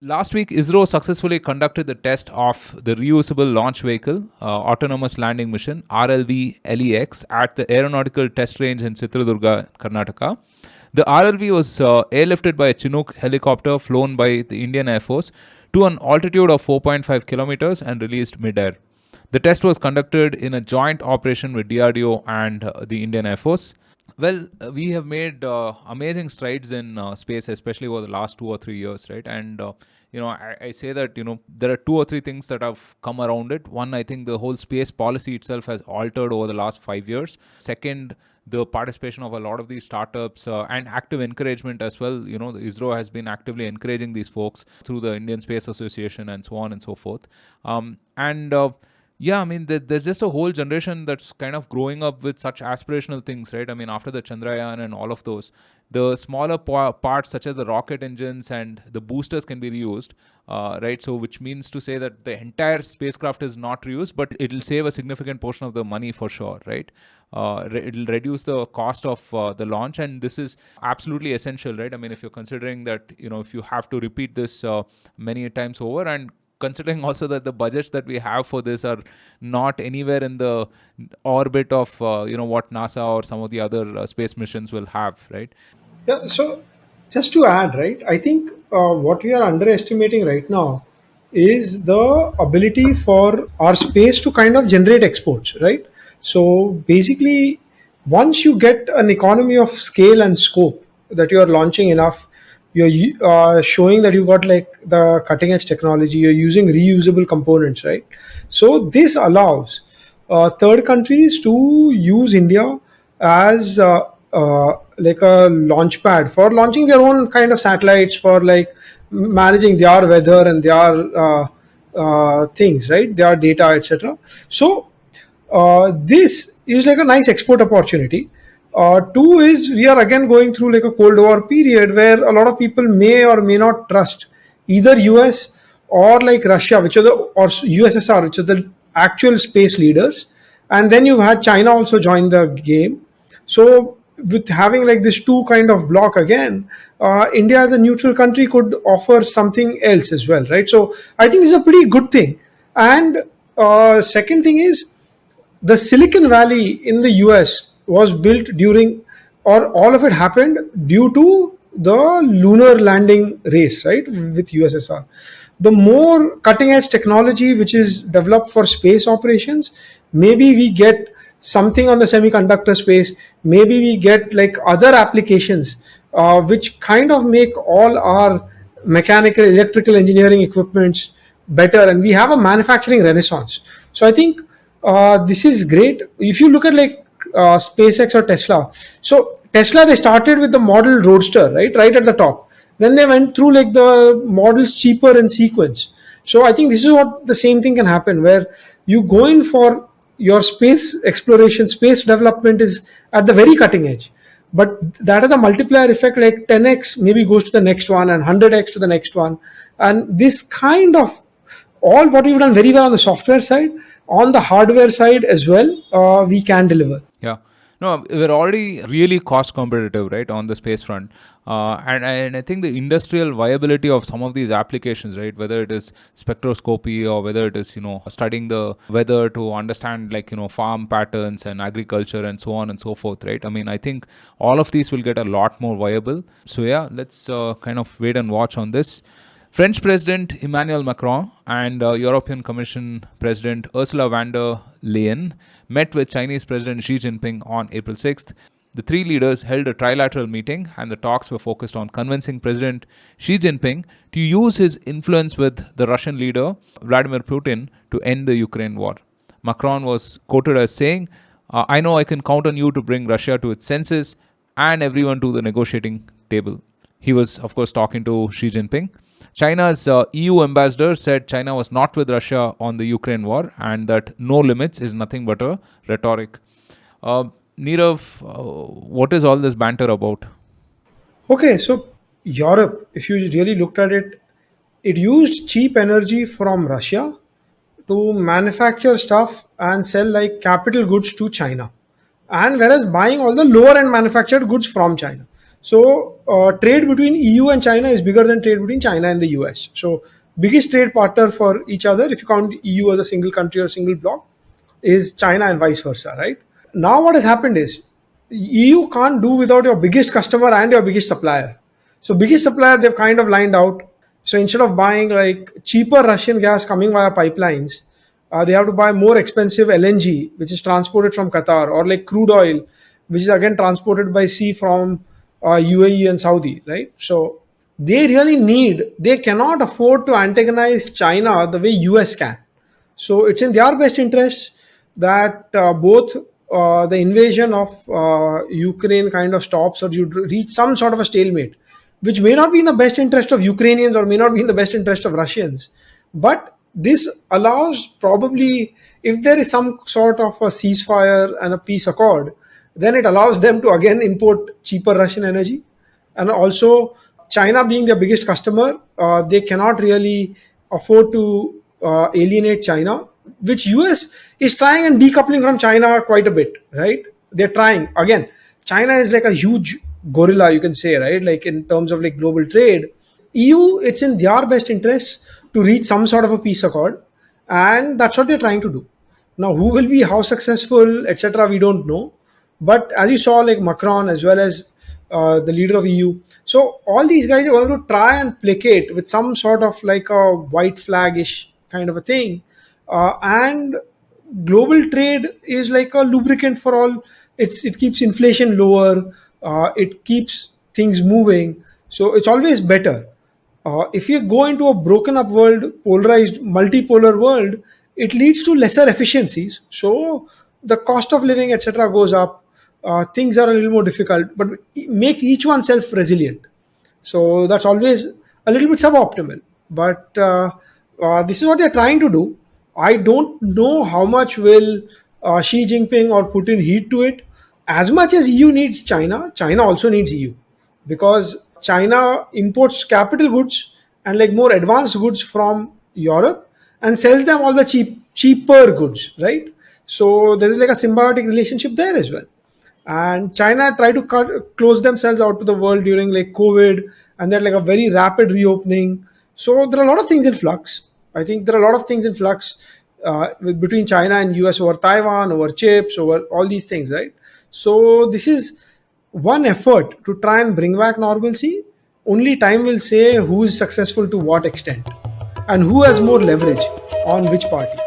Last week, ISRO successfully conducted the test of the reusable launch vehicle, autonomous landing mission (RLV LEX) at the aeronautical test range in Chitradurga, Karnataka. The RLV was airlifted by a Chinook helicopter flown by the Indian Air Force to an altitude of 4.5 kilometers and released mid-air. The test was conducted in a joint operation with DRDO and the Indian Air Force. Well, we have made amazing strides in space, especially over the last 2 or 3 years, right? And I say that there are two or three things that have come around it. One, I think the whole space policy itself has altered over the last 5 years. Second, the participation of a lot of these startups and active encouragement as well. The ISRO has been actively encouraging these folks through the Indian Space Association and so on and so forth. And Yeah, I mean, there's just a whole generation that's kind of growing up with such aspirational things, right? I mean, after the Chandrayaan and all of those, the smaller parts such as the rocket engines and the boosters can be reused, right? So, which means to say that the entire spacecraft is not reused, but it'll save a significant portion of the money for sure, right? It'll reduce the cost of the launch, and this is absolutely essential, right? I mean, if you're considering that, if you have to repeat this many times over, and considering also that the budgets that we have for this are not anywhere in the orbit of what NASA or some of the other space missions will have, right? Yeah, so just to add, right, I think what we are underestimating right now is the ability for our space to kind of generate exports, right? So basically, once you get an economy of scale and scope that you are launching enough, you're showing that you got like the cutting edge technology, you're using reusable components, right? So this allows third countries to use India as like a launch pad for launching their own kind of satellites, for like managing their weather and their things, right? Their data, etc. So this is like a nice export opportunity. Two is we are again going through like a Cold War period where a lot of people may or may not trust either US or like Russia, which are the or USSR, which are the actual space leaders, and then you've had China also join the game. So with having like this two kind of block again, India as a neutral country could offer something else as well, right? So I think this is a pretty good thing. And second thing is the Silicon Valley in the US was built during, or all of it happened due to the lunar landing race, right, with USSR. The more cutting edge technology which is developed for space operations, maybe we get something on the semiconductor space, maybe we get like other applications which kind of make all our mechanical, electrical engineering equipments better, and we have a manufacturing renaissance. So I think this is great. If you look at like SpaceX or Tesla, so Tesla, they started with the model Roadster, right at the top. Then they went through like the models cheaper in sequence. So I think this is what the same thing can happen, where you go in for your space exploration, space development is at the very cutting edge, but that is a multiplier effect, like 10x maybe goes to the next one and 100x to the next one. And this kind of all what we've done very well on the software side, on the hardware side as well, we can deliver. Yeah. No, we're already really cost competitive, right, on the space front. And I think the industrial viability of some of these applications, right, whether it is spectroscopy or whether it is, studying the weather to understand like, farm patterns and agriculture and so on and so forth, right? I mean, I think all of these will get a lot more viable. So, yeah, let's kind of wait and watch on this. French President Emmanuel Macron and European Commission President Ursula von der Leyen met with Chinese President Xi Jinping on April 6th. The three leaders held a trilateral meeting, and the talks were focused on convincing President Xi Jinping to use his influence with the Russian leader Vladimir Putin to end the Ukraine war. Macron was quoted as saying, I know I can count on you to bring Russia to its senses and everyone to the negotiating table. He was, of course, talking to Xi Jinping. China's EU ambassador said China was not with Russia on the Ukraine war and that no limits is nothing but a rhetoric. Nirav, what is all this banter about? Okay, so Europe, if you really looked at it, it used cheap energy from Russia to manufacture stuff and sell like capital goods to China. And whereas buying all the lower end manufactured goods from China. So trade between EU and China is bigger than trade between China and the US. So biggest trade partner for each other, if you count EU as a single country or single bloc, is China and vice versa, right? Now what has happened is EU can't do without your biggest customer and your biggest supplier. So biggest supplier they've kind of lined out. So instead of buying like cheaper Russian gas coming via pipelines, they have to buy more expensive LNG, which is transported from Qatar, or like crude oil, which is again transported by sea from UAE and Saudi, right? So they cannot afford to antagonize China the way US can. So it's in their best interests that both the invasion of Ukraine kind of stops, or you reach some sort of a stalemate, which may not be in the best interest of Ukrainians or may not be in the best interest of Russians. But this allows, probably, if there is some sort of a ceasefire and a peace accord, then it allows them to again import cheaper Russian energy. And also, China being their biggest customer, they cannot really afford to alienate China, which US is trying and decoupling from China quite a bit, right? They're trying. Again, China is like a huge gorilla, you can say, right? Like in terms of like global trade. EU, it's in their best interest to reach some sort of a peace accord, and that's what they're trying to do. Now, who will be how successful, etc., we don't know. But as you saw, like Macron as well as the leader of EU, so all these guys are going to try and placate with some sort of like a white flag-ish kind of a thing, and global trade is like a lubricant for all. It keeps inflation lower, it keeps things moving, so it's always better. If you go into a broken up world, polarized multipolar world, it leads to lesser efficiencies, so the cost of living, etc., goes up. Things are a little more difficult, but it makes each one self resilient. So that's always a little bit suboptimal. But this is what they're trying to do. I don't know how much will Xi Jinping or Putin heed to it. As much as EU needs China, China also needs EU, because China imports capital goods and like more advanced goods from Europe and sells them all the cheaper goods, right? So there is like a symbiotic relationship there as well. And China tried to close themselves out to the world during like COVID, and they're like a very rapid reopening. So there are a lot of things in flux. I think there are a lot of things in flux between China and US over Taiwan, over chips, over all these things, right? So this is one effort to try and bring back normalcy. Only time will say who is successful to what extent and who has more leverage on which party.